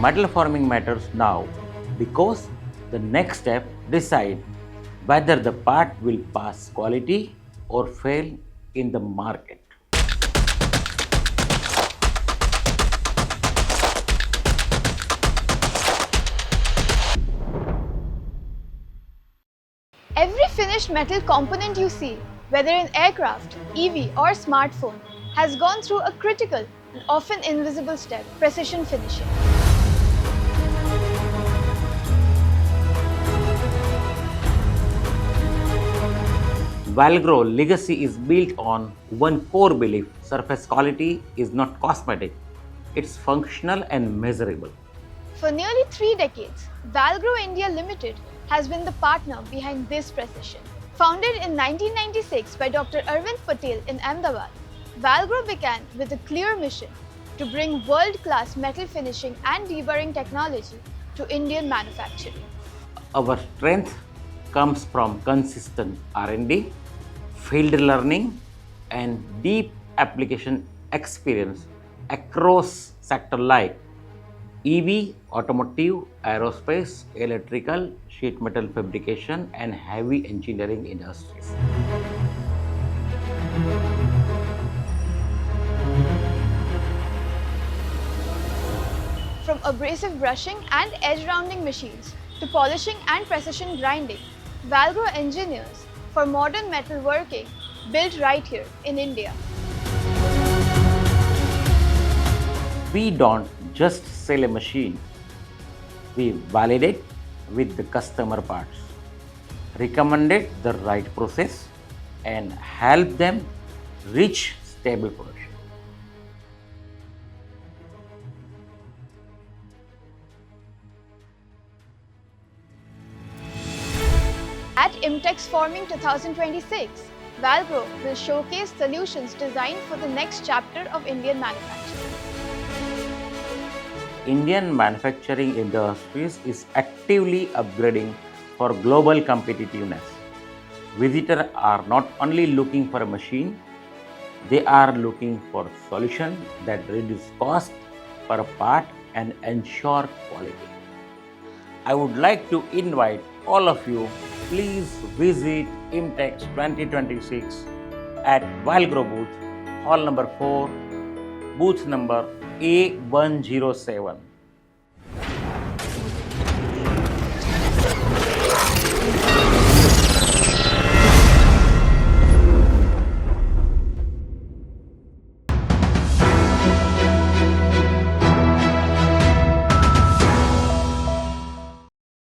metal forming matters now because the next step decide whether the part will pass quality or fail in the market. Every finished metal component you see, whether in aircraft, EV or smartphone, has gone through a critical and often invisible step, precision finishing. Valgro legacy is built on one core belief: surface quality is not cosmetic, it's functional and measurable. For nearly 3 decades, Valgro India Limited has been the partner behind this precision. Founded in 1996 by Dr. Arvind Patel in Ahmedabad, Valgro began with a clear mission to bring world-class metal finishing and deburring technology to Indian manufacturing. Our strength comes from consistent R&D, field learning, and deep application experience across sectors like EV, automotive, aerospace, electrical, sheet metal fabrication, and heavy engineering industries. From abrasive brushing and edge rounding machines to polishing and precision grinding, Valgro engineers for modern metal working built right here in India. We don't just sell a machine, we validate with the customer parts, recommended the right process, and help them reach stable production. At IMTEX Forming 2026, Valgro will showcase solutions designed for the next chapter of Indian manufacturing. Indian manufacturing industries is actively upgrading for global competitiveness. Visitors are not only looking for a machine, they are looking for solutions that reduce cost per part and ensure quality. I would like to invite all of you, please visit IMTEX 2026 at Valgro booth, hall number 4, booth number A107.